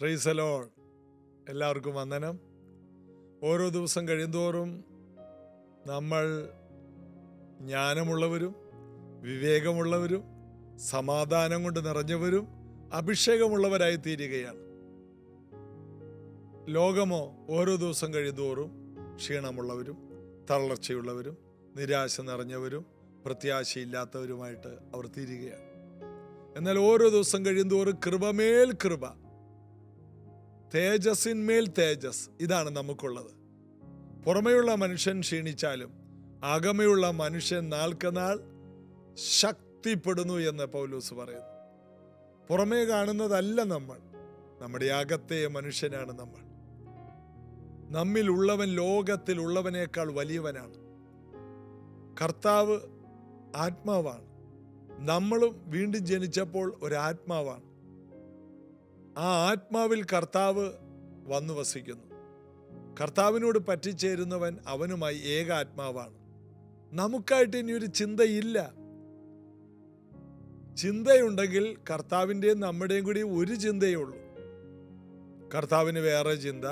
Praise the Lord. എല്ലാവർക്കും വന്ദനം. ഓരോ ദിവസം കഴിയുന്തോറും നമ്മൾ ജ്ഞാനമുള്ളവരും വിവേകമുള്ളവരും സമാധാനം കൊണ്ട് നിറഞ്ഞവരും അഭിഷേകമുള്ളവരായി തീരുകയാണ്. ലോകമോ ഓരോ ദിവസം കഴിയുന്തോറും ക്ഷീണമുള്ളവരും തളർച്ചയുള്ളവരും നിരാശ നിറഞ്ഞവരും പ്രത്യാശയില്ലാത്തവരുമായിട്ട് അവർ തീരുകയാണ്. എന്നാൽ ഓരോ ദിവസം കഴിയുന്തോറും കൃപമേൽ കൃപ, തേജസ്സിന്മേൽ തേജസ്, ഇതാണ് നമുക്കുള്ളത്. പുറമെയുള്ള മനുഷ്യൻ ക്ഷീണിച്ചാലും അകമയുള്ള മനുഷ്യൻ നാൾക്കുനാൾ ശക്തിപ്പെടുന്നു എന്ന് പൗലോസ് പറയുന്നു. പുറമേ കാണുന്നതല്ല നമ്മൾ, നമ്മുടെ അകത്തെ മനുഷ്യനാണ് നമ്മൾ. നമ്മിലുള്ളവൻ ലോകത്തിലുള്ളവനേക്കാൾ വലിയവനാണ്. കർത്താവ് ആത്മാവാണ്. നമ്മളും വീണ്ടും ജനിച്ചപ്പോൾ ഒരാത്മാവാണ്. ആ ആത്മാവിൽ കർത്താവ് വന്നു വസിക്കുന്നു. കർത്താവിനോട് പറ്റിച്ചേരുന്നവൻ അവനുമായി ഏക ആത്മാവാണ്. നമുക്കായിട്ട് ഇനിയൊരു ചിന്തയില്ല. ചിന്തയുണ്ടെങ്കിൽ കർത്താവിൻ്റെയും നമ്മുടെയും കൂടി ഒരു ചിന്തയേ ഉള്ളൂ. കർത്താവിന് വേറെ ചിന്ത,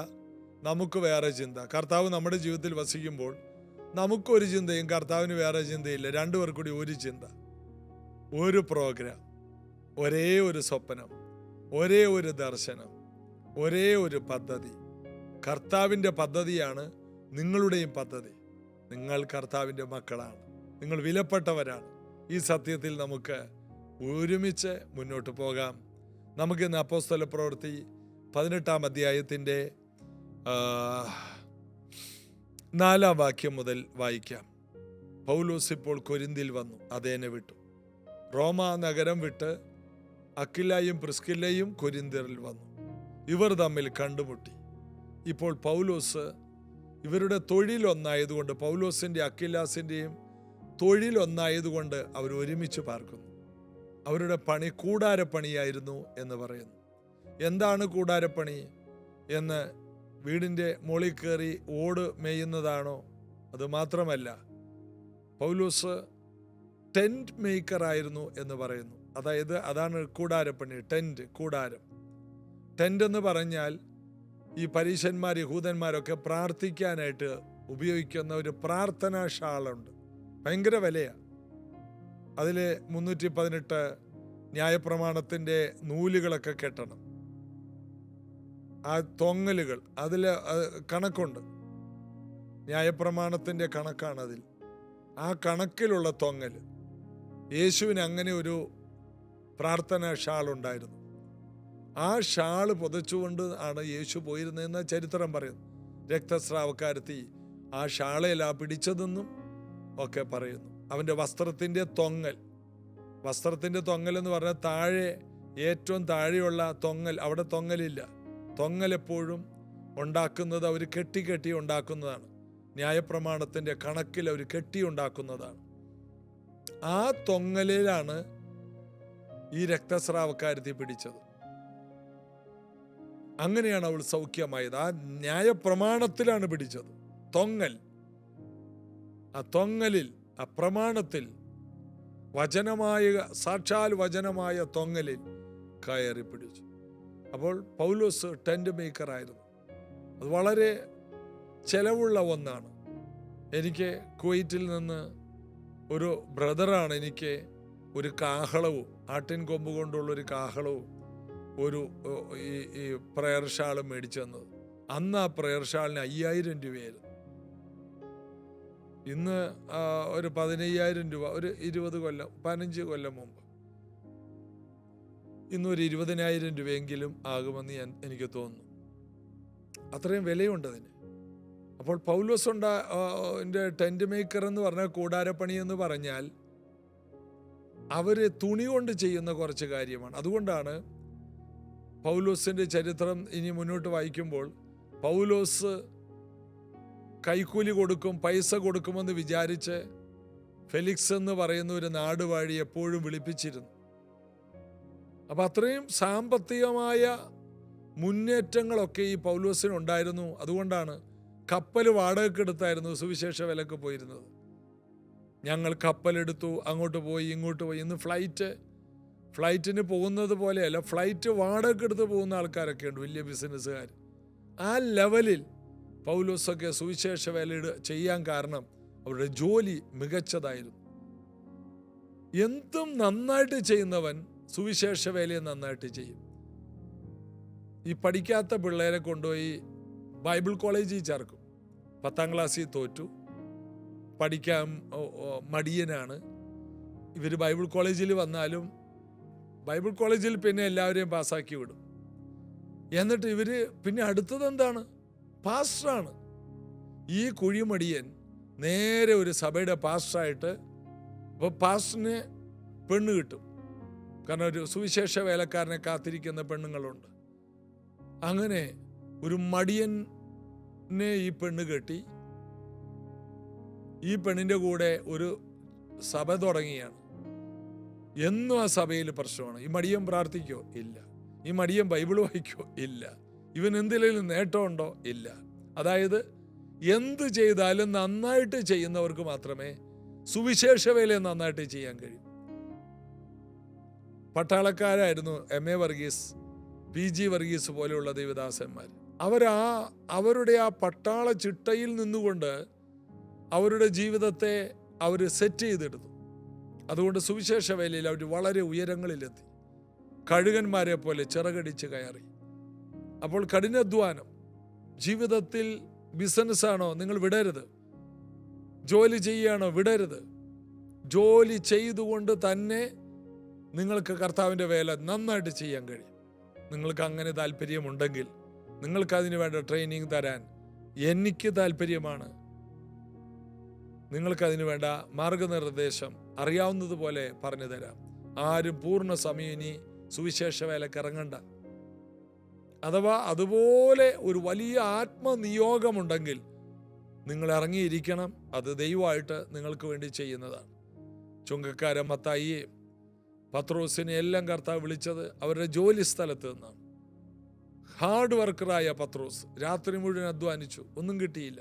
നമുക്ക് വേറെ ചിന്ത. കർത്താവ് നമ്മുടെ ജീവിതത്തിൽ വസിക്കുമ്പോൾ നമുക്കൊരു ചിന്തയും കർത്താവിന് വേറെ ചിന്തയില്ല. രണ്ടുപേർ കൂടി ഒരു ചിന്ത, ഒരു പ്രോഗ്രാം, ഒരേ ഒരു സ്വപ്നം, ഒരേ ഒരു ദർശനം, ഒരേ ഒരു പദ്ധതി. കർത്താവിൻ്റെ പദ്ധതിയാണ് നിങ്ങളുടെയും പദ്ധതി. നിങ്ങൾ കർത്താവിൻ്റെ മക്കളാണ്, നിങ്ങൾ വിലപ്പെട്ടവരാണ്. ഈ സത്യത്തിൽ നമുക്ക് ഒരുമിച്ച് മുന്നോട്ട് പോകാം. നമുക്കിന്ന് അപ്പോസ്തല പ്രവൃത്തി 18-ാം അധ്യായത്തിൻ്റെ 4-ാം വാക്യം മുതൽ വായിക്കാം. പൗലോസ് ഇപ്പോൾ കൊരിന്തിൽ വന്നു, അതേനെ വിട്ടു. റോമ നഗരം വിട്ട് അക്വിലയും പ്രിസ്കില്ലയും കൊരിന്തിൽ വന്നു. ഇവർ തമ്മിൽ കണ്ടുമുട്ടി. ഇപ്പോൾ പൗലോസ് ഇവരുടെ തൊഴിലൊന്നായതുകൊണ്ട്, പൗലോസിൻ്റെ അക്വിലാസിൻ്റെയും തൊഴിലൊന്നായതുകൊണ്ട് അവർ ഒരുമിച്ച് പാർക്കുന്നു. അവരുടെ പണി കൂടാരപ്പണിയായിരുന്നു എന്ന് പറയുന്നു. എന്താണ് കൂടാരപ്പണി എന്ന്? വീടിൻ്റെ മുകളിൽ കയറി ഓട് മേയുന്നതാണോ? അത് മാത്രമല്ല, പൗലോസ് ടെൻറ്റ് മേക്കർ ആയിരുന്നു എന്ന് പറയുന്നു. അതായത് അതാണ് കൂടാരപ്പണി. ടെൻറ്റ്, കൂടാരം. ടെൻറ്റ് എന്ന് പറഞ്ഞാൽ ഈ പരീശന്മാർ യഹൂദന്മാരൊക്കെ പ്രാർത്ഥിക്കാനായിട്ട് ഉപയോഗിക്കുന്ന ഒരു പ്രാർത്ഥനാ ഷാളുണ്ട്. ഭയങ്കര വിലയാണ്. അതിൽ 318 ന്യായപ്രമാണത്തിൻ്റെ നൂലുകളൊക്കെ കെട്ടണം. ആ തൊങ്ങലുകൾ, അതിൽ കണക്കുണ്ട്. ന്യായപ്രമാണത്തിൻ്റെ കണക്കാണതിൽ. ആ കണക്കിലുള്ള തൊങ്ങൽ. യേശുവിന് അങ്ങനെ ഒരു പ്രാർത്ഥന ഷാളുണ്ടായിരുന്നു. ആ ഷാള് പുതച്ചുകൊണ്ട് ആണ് യേശു പോയിരുന്നതെന്ന് ചരിത്രം പറയുന്നു. രക്തസ്രാവക്കാരത്തി ആ ഷാളയിലാ പിടിച്ചതെന്നും ഒക്കെ പറയുന്നു. അവൻ്റെ വസ്ത്രത്തിൻ്റെ തൊങ്ങൽ, വസ്ത്രത്തിൻ്റെ തൊങ്ങൽ എന്ന് പറഞ്ഞാൽ താഴെ, ഏറ്റവും താഴെയുള്ള തൊങ്ങൽ, അവിടെ തൊങ്ങലില്ല. തൊങ്ങൽ എപ്പോഴും ഉണ്ടാക്കുന്നത് അവർ കെട്ടി ഉണ്ടാക്കുന്നതാണ്. ന്യായപ്രമാണത്തിൻ്റെ കണക്കിൽ അവർ കെട്ടി ഉണ്ടാക്കുന്നതാണ്. ആ തൊങ്ങലിലാണ് ഈ രക്തസ്രാവക്കാരത്തി പിടിച്ചത്. അങ്ങനെയാണ് അവൾ സൗഖ്യമായത്. ആ ന്യായപ്രമാണത്തിലാണ് പിടിച്ചത്. തൊങ്ങൽ, ആ തൊങ്ങലിൽ, ആ പ്രമാണത്തിൽ, വചനമായ, സാക്ഷാൽ വചനമായ തൊങ്ങലിൽ കയറി പിടിച്ചു. അപ്പോൾ പൗലോസ് ടെൻറ്റ് മേക്കർ ആയിരുന്നു. അത് വളരെ ചെലവുള്ള ഒന്നാണ്. എനിക്ക് കുവൈറ്റിൽ നിന്ന് ഒരു ബ്രദറാണ് എനിക്ക് ഒരു കാഹളവും, ആട്ടിൻ കൊമ്പ് കൊണ്ടുള്ളൊരു കാഹളവും ഒരു ഈ പ്രയർ ഷാളും മേടിച്ചു തന്നത്. അന്ന് ആ പ്രയർ ഷാളിന് 5000 രൂപയായിരുന്നു. ഇന്ന് ഒരു 15000 രൂപ, ഒരു 15 കൊല്ലം മുമ്പ്. ഇന്നൊരു 20,000 രൂപയെങ്കിലും ആകുമെന്ന് എനിക്ക് തോന്നുന്നു. അത്രയും വിലയുണ്ട് അതിന്. അപ്പോൾ പൗലോസ് ടെൻറ്റ് മേക്കർ എന്ന് പറഞ്ഞാൽ, കൂടാരപ്പണി എന്ന് പറഞ്ഞാൽ അവർ തുണി കൊണ്ട് ചെയ്യുന്ന കുറച്ച് കാര്യമാണ്. അതുകൊണ്ടാണ് പൗലോസിൻ്റെ ചരിത്രം ഇനി മുന്നോട്ട് വായിക്കുമ്പോൾ പൗലോസ് കൈക്കൂലി കൊടുക്കും, പൈസ കൊടുക്കുമെന്ന് വിചാരിച്ച് ഫെലിക്സ് എന്ന് പറയുന്ന ഒരു നാടുവാഴി എപ്പോഴും വിളിപ്പിച്ചിരുന്നു. അപ്പം അത്രയും സാമ്പത്തികമായ മുന്നേറ്റങ്ങളൊക്കെ ഈ പൗലോസിനുണ്ടായിരുന്നു. അതുകൊണ്ടാണ് കപ്പൽ വാടകയ്ക്കെടുത്തായിരുന്നു സുവിശേഷ വിലക്ക് പോയിരുന്നത്. ഞങ്ങൾ കപ്പലെടുത്തു, അങ്ങോട്ട് പോയി ഇങ്ങോട്ട് പോയി. ഇന്ന് ഫ്ലൈറ്റ് ഫ്ലൈറ്റിന് പോകുന്നത് പോലെയല്ല, ഫ്ലൈറ്റ് വാടക എടുത്ത് പോകുന്ന ആൾക്കാരൊക്കെ ഉണ്ട്, വലിയ ബിസിനസ്സുകാർ. ആ ലെവലിൽ പൗലോസൊക്കെ സുവിശേഷ വേല ചെയ്യാൻ കാരണം അവരുടെ ജോലി മികച്ചതായിരുന്നു. എന്തും നന്നായിട്ട് ചെയ്യുന്നവൻ സുവിശേഷ വേലയെ നന്നായിട്ട് ചെയ്യും. ഈ പഠിക്കാത്ത പിള്ളേരെ കൊണ്ടുപോയി ബൈബിൾ കോളേജിൽ ചേർക്കും. 10ാം ക്ലാസ്സിൽ തോറ്റു, പഠിക്കാൻ മടിയനാണ്. ഇവർ ബൈബിൾ കോളേജിൽ വന്നാലും ബൈബിൾ കോളേജിൽ പിന്നെ എല്ലാവരെയും പാസ്സാക്കി വിടും. എന്നിട്ട് ഇവർ പിന്നെ അടുത്തത് എന്താണ്? പാസ്റ്ററാണ്. ഈ കുഴിമടിയൻ നേരെ ഒരു സഭയുടെ പാസ്റ്ററായിട്ട്, അപ്പോൾ പാസ്റ്ററിന് പെണ്ണ് കിട്ടും. കാരണം ഒരു സുവിശേഷ വേലക്കാരനെ കാത്തിരിക്കുന്ന പെണ്ണുങ്ങളുണ്ട്. അങ്ങനെ ഒരു മടിയനെ ഈ പെണ്ണ് കെട്ടി, ഈ പെണ്ണിൻ്റെ കൂടെ ഒരു സഭ തുടങ്ങിയാണ്. എന്നും ആ സഭയിൽ പ്രശ്നമാണ്. ഈ മടിയൻ പ്രാർത്ഥിക്കോ? ഇല്ല. ഈ മടിയൻ ബൈബിൾ വായിക്കോ? ഇല്ല. ഇവൻ എന്തെങ്കിലും നേട്ടമുണ്ടോ? ഇല്ല. അതായത് എന്ത് ചെയ്താലും നന്നായിട്ട് ചെയ്യുന്നവർക്ക് മാത്രമേ സുവിശേഷ വേലയെ നന്നായിട്ട് ചെയ്യാൻ കഴിയും. പട്ടാളക്കാരായിരുന്നു MA വർഗീസ്, PG വർഗീസ് പോലെയുള്ള ദൈവദാസന്മാർ. അവരുടെ ആ പട്ടാള ചിട്ടയിൽ നിന്നുകൊണ്ട് അവരുടെ ജീവിതത്തെ അവർ സെറ്റ് ചെയ്തെടുത്തു. അതുകൊണ്ട് സുവിശേഷ വേലയിൽ അവർ വളരെ ഉയരങ്ങളിലെത്തി. കഴുകന്മാരെ പോലെ ചിറകടിച്ച് കയറി. അപ്പോൾ കഠിനാധ്വാനം ജീവിതത്തിൽ, ബിസിനസ്സാണോ നിങ്ങൾ വിടരുത്. ജോലി ചെയ്യുകയാണോ വിടരുത്. ജോലി ചെയ്തുകൊണ്ട് തന്നെ നിങ്ങൾക്ക് കർത്താവിൻ്റെ വേല നന്നായിട്ട് ചെയ്യാൻ കഴിയും. നിങ്ങൾക്ക് അങ്ങനെ താല്പര്യമുണ്ടെങ്കിൽ നിങ്ങൾക്കതിന് വേണ്ട ട്രെയിനിങ് തരാൻ എനിക്ക് താല്പര്യമാണ്. നിങ്ങൾക്കതിന് വേണ്ട മാർഗനിർദ്ദേശം അറിയാവുന്നതുപോലെ പറഞ്ഞു തരാം. ആരും പൂർണ്ണ സമയം ഇനി സുവിശേഷ വേലക്ക് ഇറങ്ങണ്ട. അഥവാ അതുപോലെ ഒരു വലിയ ആത്മനിയോഗമുണ്ടെങ്കിൽ നിങ്ങൾ ഇറങ്ങിയിരിക്കണം. അത് ദൈവമായിട്ട് നിങ്ങൾക്ക് വേണ്ടി ചെയ്യുന്നതാണ്. ചുങ്കക്കാരൻ മത്തായിയെ, പത്രോസിനെ എല്ലാം കർത്താവ് വിളിച്ചത് അവരുടെ ജോലി സ്ഥലത്ത് നിന്നാണ്. ഹാർഡ് വർക്കറായ പത്രോസ് രാത്രി മുഴുവൻ അധ്വാനിച്ചു, ഒന്നും കിട്ടിയില്ല.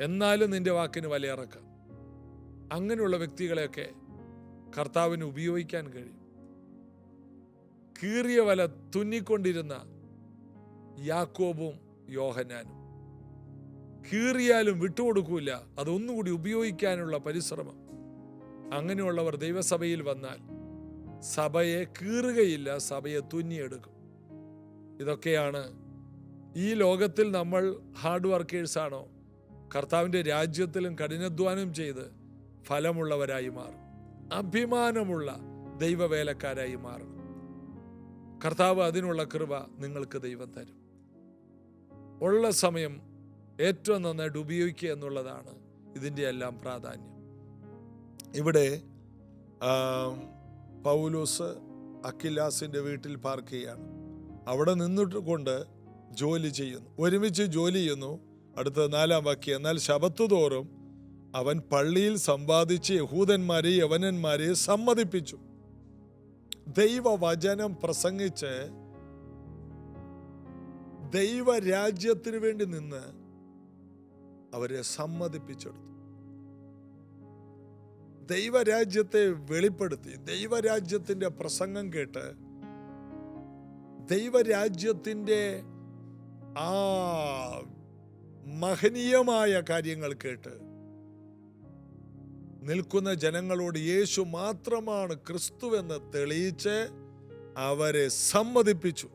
എന്നാലും നിന്റെ വാക്കിന് വിലയിറക്കാം. അങ്ങനെയുള്ള വ്യക്തികളെയൊക്കെ കർത്താവിന് ഉപയോഗിക്കാൻ കഴിയും. കീറിയ വല തുന്നിക്കൊണ്ടിരുന്ന യാക്കോബും യോഹന്നാനും കീറിയാലും വിട്ടുകൊടുക്കൂല. അതൊന്നുകൂടി ഉപയോഗിക്കാനുള്ള പരിശ്രമം. അങ്ങനെയുള്ളവർ ദൈവസഭയിൽ വന്നാൽ സഭയെ കീറുകയില്ല, സഭയെ തുന്നിയെടുക്കും. ഇതൊക്കെയാണ് ഈ ലോകത്തിൽ നമ്മൾ ഹാർഡ് വർക്കേഴ്സാണോ, കർത്താവിൻ്റെ രാജ്യത്തിലും കഠിനാധ്വാനം ചെയ്ത് ഫലമുള്ളവരായി മാറും. അഭിമാനമുള്ള ദൈവവേലക്കാരായി മാറും. കർത്താവ് അതിനുള്ള കൃപ നിങ്ങൾക്ക് ദൈവം തരും. ഉള്ള സമയം ഏറ്റവും നന്നായിട്ട് ഉപയോഗിക്കുക എന്നുള്ളതാണ് ഇതിൻ്റെ എല്ലാം പ്രാധാന്യം. ഇവിടെ പൗലോസ് അക്വിലാസിൻ്റെ വീട്ടിൽ പാർക്ക് ചെയ്യാണ്. അവിടെ നിന്നിട്ട് കൊണ്ട് ജോലി ചെയ്യുന്നു, ഒരുമിച്ച് ജോലി ചെയ്യുന്നു. അടുത്ത 4-ാം വാക്യം, എന്നാൽ ശബത്ത് തോറും അവൻ പള്ളിയിൽ സമ്പാദിച്ച് യഹൂദന്മാരെ യവനന്മാരെ സമ്മതിപ്പിച്ചു. ദൈവവചനം പ്രസംഗിച്ച് ദൈവരാജ്യത്തിന് വേണ്ടി നിന്ന് അവരെ സമ്മതിപ്പിച്ചെടുത്തു. ദൈവരാജ്യത്തെ വെളിപ്പെടുത്തി. ദൈവരാജ്യത്തിന്റെ പ്രസംഗം കേട്ട് ദൈവരാജ്യത്തിന്റെ ആ മഹനീയമായ കാര്യങ്ങൾ കേട്ട് നിൽക്കുന്ന ജനങ്ങളോട് യേശു മാത്രമാണ് ക്രിസ്തുവെന്ന് തെളിയിച്ച് അവരെ സമ്മതിപ്പിച്ചു.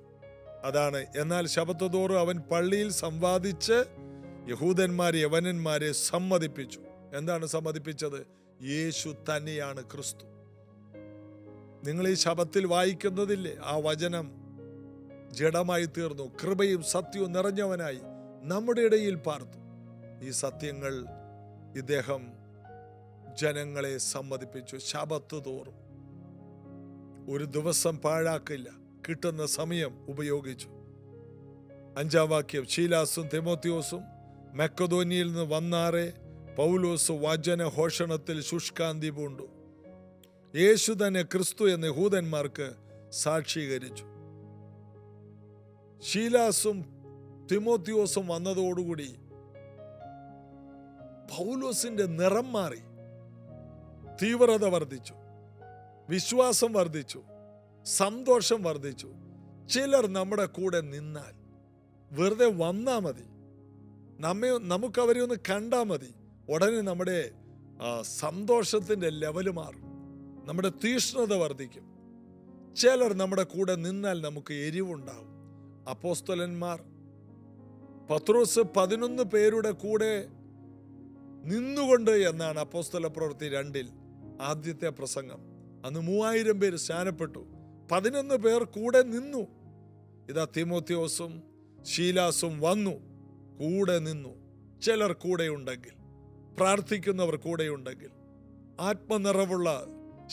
അതാണ്, എന്നാൽ ശബത്തുതോറും അവൻ പള്ളിയിൽ സംവാദിച്ച് യഹൂദന്മാരെ യവനന്മാരെ സമ്മതിപ്പിച്ചു. എന്താണ് സമ്മതിപ്പിച്ചത്? യേശു തന്നെയാണ് ക്രിസ്തു. നിങ്ങൾ ഈ ശബത്തിൽ വായിക്കുന്നതില്ലേ, ആ വചനം ജഡമായി തീർന്നു, കൃപയും സത്യവും നിറഞ്ഞവനായി നമ്മുടെ ഇടയിൽ പാർത്തു. ഈ സത്യങ്ങൾ ഇദ്ദേഹം ജനങ്ങളെ സമ്മതിപ്പിച്ചു. ശബത്ത് തോറും ഒരു ദിവസം പാഴാക്കില്ല, കിട്ടുന്ന സമയം ഉപയോഗിച്ചു. 5-ാം വാക്യം, ശീലാസും തിമോത്തിയോസും മക്കദോനിയിൽ നിന്ന് വന്നാറെ പൗലോസ് വചന ഘോഷണത്തിൽ ശുഷ്കാന്തി പൂണ്ടു. യേശു തന്നെ ക്രിസ്തു എന്ന് യഹൂദന്മാർക്ക് സാക്ഷീകരിച്ചു. ശീലാസും തിമോത്തിയോസും വന്നതോടുകൂടി പൗലോസിന്റെ നിറം മാറി, തീവ്രത വർദ്ധിച്ചു, വിശ്വാസം വർദ്ധിച്ചു. സന്തോഷം വർദ്ധിച്ചു. ചിലർ നമ്മുടെ കൂടെ നിന്നാൽ, വെറുതെ വന്നാൽ മതി, നമുക്കവരെ ഒന്ന് കണ്ടാൽ മതി, ഉടനെ നമ്മുടെ സന്തോഷത്തിൻ്റെ ലെവല് മാറും, നമ്മുടെ തീഷ്ണത വർദ്ധിക്കും. ചിലർ നമ്മുടെ കൂടെ നിന്നാൽ നമുക്ക് എരിവുണ്ടാവും. അപ്പോസ്തലന്മാർ പത്രോസ് 11 പേരുടെ കൂടെ നിന്നുകൊണ്ട് എന്നാണ് അപ്പോസ്തല പ്രവൃത്തി 2 ആദ്യത്തെ പ്രസംഗം. അന്ന് 3000 പേര് സ്നാനപ്പെട്ടു. 11 പേർ കൂടെ നിന്നു. ഇതാ തിമോത്തിയോസും ശീലാസും വന്നു, കൂടെ നിന്നു. ചിലർ കൂടെയുണ്ടെങ്കിൽ, പ്രാർത്ഥിക്കുന്നവർ കൂടെയുണ്ടെങ്കിൽ, ആത്മനിറവുള്ള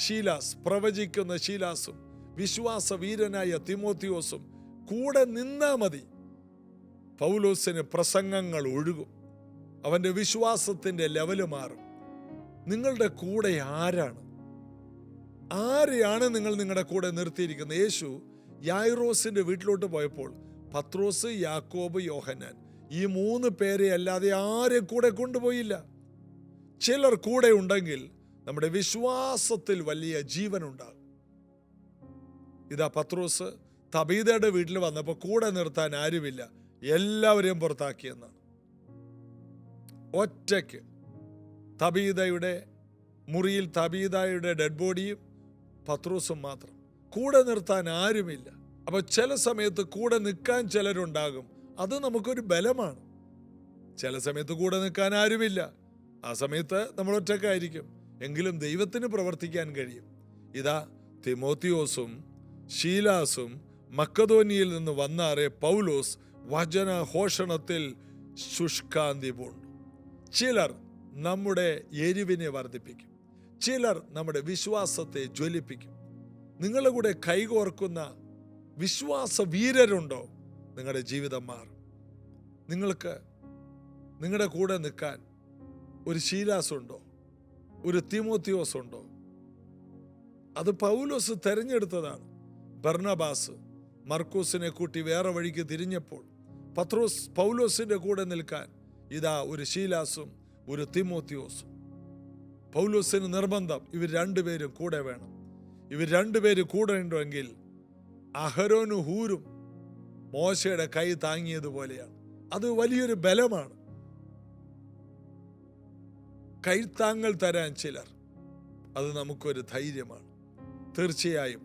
ശീലാസ്, പ്രവചിക്കുന്ന ശീലാസും വിശ്വാസ വീരനായ തിമോത്തിയോസും കൂടെ നിന്നാ മതി. പൗലോസിന് പ്രസംഗങ്ങൾ ഒഴുകും, അവന്റെ വിശ്വാസത്തിന്റെ ലെവല് മാറും. നിങ്ങളുടെ കൂടെ ആരെയാണ് നിങ്ങൾ നിങ്ങളുടെ കൂടെ നിർത്തിയിരിക്കുന്നത്? യേശു യായിറോസിന്റെ വീട്ടിലോട്ട് പോയപ്പോൾ പത്രോസ്, യാക്കോബ്, യോഹന്നാൻ, ഈ 3 പേരെ അല്ലാതെ ആരെ കൂടെ കൊണ്ടുപോയില്ല. ചിലർ കൂടെ ഉണ്ടെങ്കിൽ നമ്മുടെ വിശ്വാസത്തിൽ വലിയ ജീവനുണ്ടാകും. ഇതാ പത്രോസ് തബീതയുടെ വീട്ടിൽ വന്നപ്പോൾ കൂടെ നിർത്താൻ ആരുമില്ല, എല്ലാവരെയും പുറത്താക്കിയെന്നാണ്. ഒറ്റയ്ക്ക് തബീതയുടെ മുറിയിൽ തബീതയുടെ ഡെഡ് ബോഡിയും പത്രോസും മാത്രം, കൂടെ നിർത്താൻ ആരുമില്ല. അപ്പൊ ചില സമയത്ത് കൂടെ നിൽക്കാൻ ചിലരുണ്ടാകും, അത് നമുക്കൊരു ബലമാണ്. ചില സമയത്ത് കൂടെ നിൽക്കാൻ ആരുമില്ല, ആ സമയത്ത് നമ്മൾ ഒറ്റക്കായിരിക്കും, എങ്കിലും ദൈവത്തിന് പ്രവർത്തിക്കാൻ കഴിയും. ഇതാ തിമോത്തിയോസും ശീലാസും മക്കദോനിയിൽ നിന്ന് വന്നാറെ പൗലോസ് വചനഘോഷണത്തിൽ ശുഷ്കാന്തി പൂണ്ടു. ചിലർ നമ്മുടെ എരിവിനെ വർദ്ധിപ്പിക്കും, ചിലർ നമ്മുടെ വിശ്വാസത്തെ ജ്വലിപ്പിക്കും. നിങ്ങളുടെ കൂടെ കൈകോർക്കുന്ന വിശ്വാസ വീരരുണ്ടോ? നിങ്ങളുടെ ജീവിതം മാറും. നിങ്ങൾക്ക് നിങ്ങളുടെ കൂടെ നിൽക്കാൻ ഒരു ശീലാസ് ഉണ്ടോ? ഒരു തിമോത്തിയോസ് ഉണ്ടോ? അത് പൗലോസ് തെരഞ്ഞെടുത്തതാണ്. ബർണബാസ് മർക്കോസിനെ കൂട്ടി വേറെ വഴിക്ക് തിരിഞ്ഞപ്പോൾ പൗലോസിന്റെ കൂടെ നിൽക്കാൻ ഇതാ ഒരു ശീലാസും ഒരു തിമോത്തിയോസും. പൗലോസിന് നിർബന്ധം, ഇവർ 2 പേരും കൂടെ വേണം. ഇവർ 2 പേര് കൂടെ ഉണ്ടെങ്കിൽ അഹരോനും ഹൂരും മോശയുടെ കൈ താങ്ങിയതുപോലെയാണ്. അത് വലിയൊരു ബലമാണ്. കൈത്താങ്ങൽ തരാൻ ചിലർ, അത് നമുക്കൊരു ധൈര്യമാണ്. തീർച്ചയായും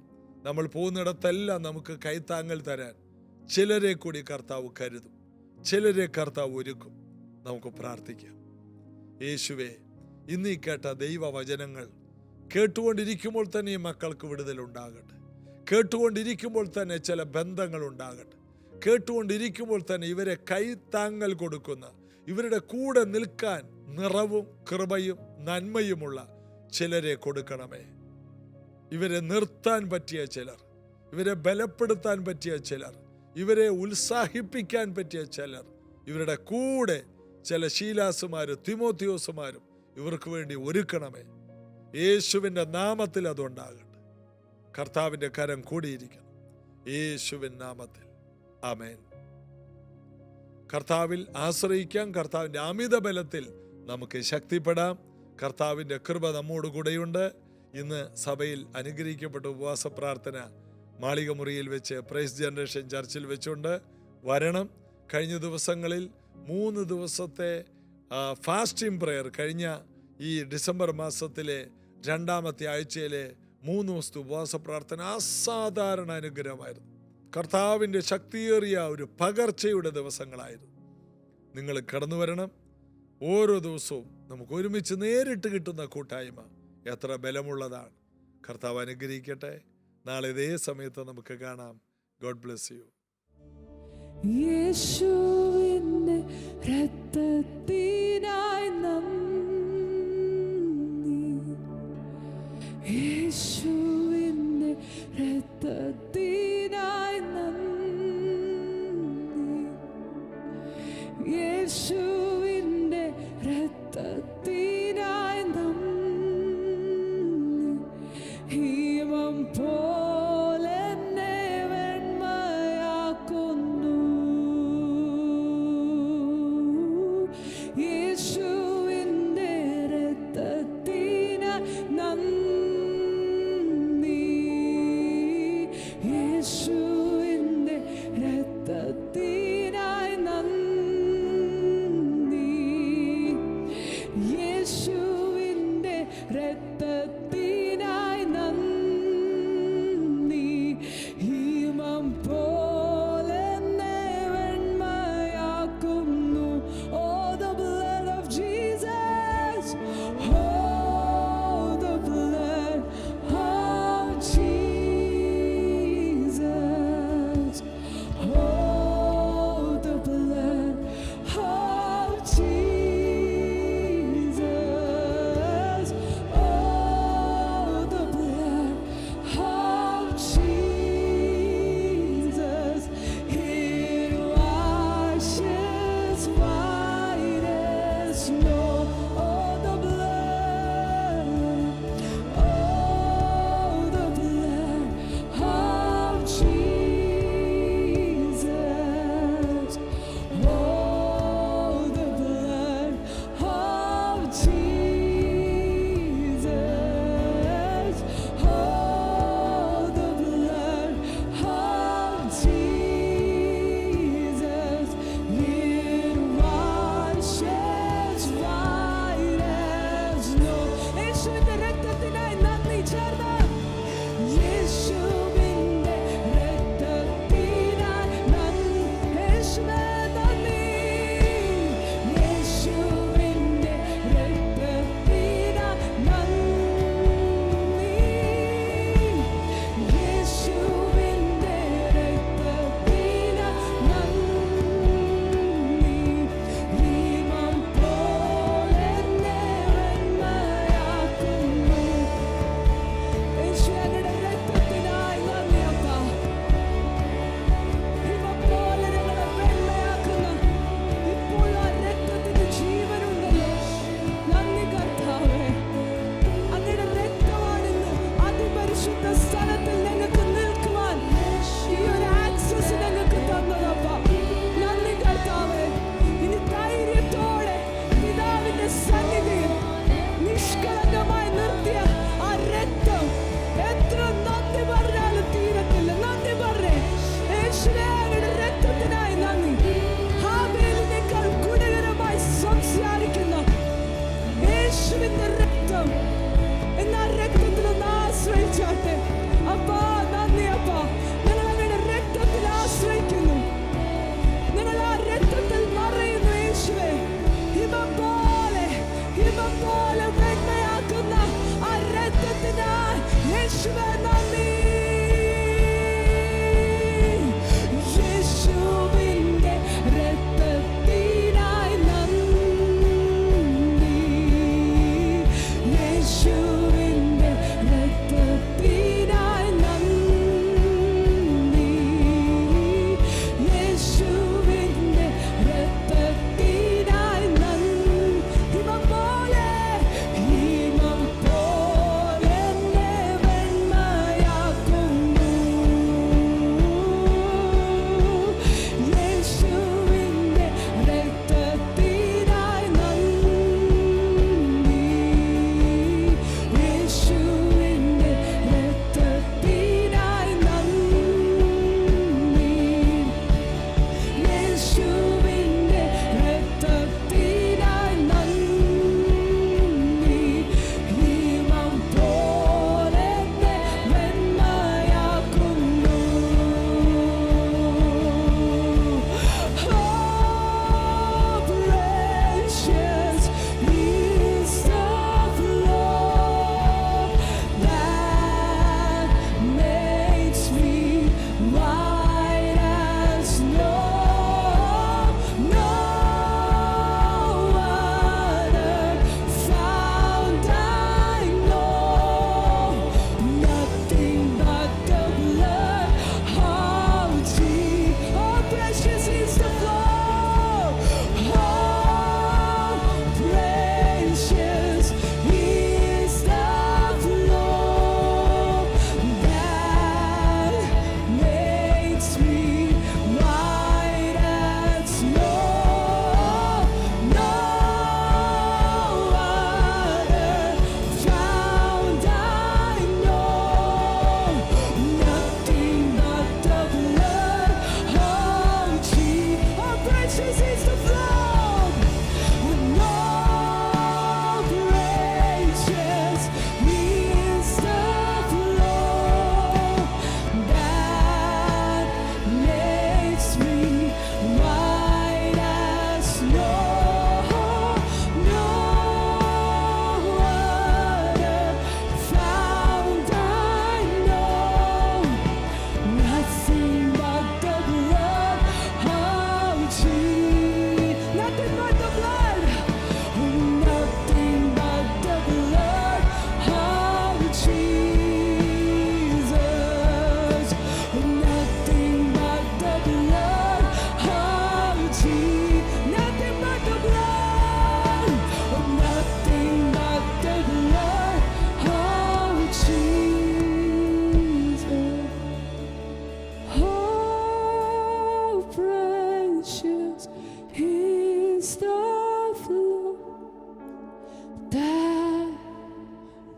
നമ്മൾ പോകുന്നിടത്തെല്ലാം നമുക്ക് കൈത്താങ്ങൽ തരാൻ ചിലരെ കൂടി കർത്താവ് കരുതും, ചിലരെ കർത്താവ് ഒരുക്കും. നമുക്ക് പ്രാർത്ഥിക്കാം. യേശുവേ, ഇന്നീ കേട്ട ദൈവവചനങ്ങൾ കേട്ടുകൊണ്ടിരിക്കുമ്പോൾ തന്നെ ഈ മക്കൾക്ക് വിടുതലുണ്ടാകട്ടെ. കേട്ടുകൊണ്ടിരിക്കുമ്പോൾ തന്നെ ചില ബന്ധങ്ങൾ ഉണ്ടാകട്ടെ. കേട്ടുകൊണ്ടിരിക്കുമ്പോൾ തന്നെ ഇവരെ കൈത്താങ്ങൽ കൊടുക്കുന്ന, ഇവരുടെ കൂടെ നിൽക്കാൻ നിറവും കൃപയും നന്മയുമുള്ള ചിലരെ കൊടുക്കണമേ. ഇവരെ നിർത്താൻ പറ്റിയ ചിലർ, ഇവരെ ബലപ്പെടുത്താൻ പറ്റിയ ചിലർ, ഇവരെ ഉത്സാഹിപ്പിക്കാൻ പറ്റിയ ചിലർ, ഇവരുടെ കൂടെ ചില ശീലാസുമാരും തിമോത്തിയോസുമാരും ഇവർക്ക് വേണ്ടി ഒരുക്കണമേ. യേശുവിൻ്റെ നാമത്തിൽ അതുണ്ടാകട്ടെ. കർത്താവിൻ്റെ കരം കൂടിയിരിക്കണം. യേശുവിൻ നാമത്തിൽ ആമേൻ. കർത്താവിൽ ആശ്രയിക്കാം. കർത്താവിൻ്റെ അമിത ബലത്തിൽ നമുക്ക് ശക്തിപ്പെടാം. കർത്താവിൻ്റെ കൃപ നമ്മോട് കൂടെയുണ്ട്. ഇന്ന് സഭയിൽ അനുഗ്രഹിക്കപ്പെട്ട ഉപവാസ പ്രാർത്ഥന മാളികമുറിയിൽ വെച്ച് പ്രൈസ് ജനറേഷൻ ചർച്ചിൽ വെച്ചുകൊണ്ട് വരണം. കഴിഞ്ഞ ദിവസങ്ങളിൽ 3 ദിവസത്തെ ഫാസ്റ്റിംഗ് പ്രെയർ, കഴിഞ്ഞ ഈ ഡിസംബർ മാസത്തിലെ 2ാമത്തെ ആഴ്ചയിലെ 3 ദിവസത്തെ ഉപവാസ പ്രാർത്ഥന അസാധാരണ അനുഗ്രഹമായിരുന്നു. കർത്താവിൻ്റെ ശക്തിയേറിയ ഒരു പകർച്ചയുടെ ദിവസങ്ങളായിരുന്നു. നിങ്ങൾ കടന്നു വരണം. ഓരോ ദിവസവും നമുക്ക് ഒരുമിച്ച് നേരിട്ട് കിട്ടുന്ന കൂട്ടായ്മ എത്ര ബലമുള്ളതാണ്. കർത്താവ് അനുഗ്രഹിക്കട്ടെ. നാളെ ഇതേ സമയത്ത് നമുക്ക് കാണാം. God bless you. യേശുവിന്റെ രക്തത്തിനായി നന്ദി, യേശുവിന്റെ രക്തത്തിനായി നന്ദി, യേശുവിന്റെ രക്തത്തിനായി നന്ദി. ഹീമം പോലെ എന്നെ വെണ്മയാക്കുന്നു,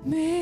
മേഘം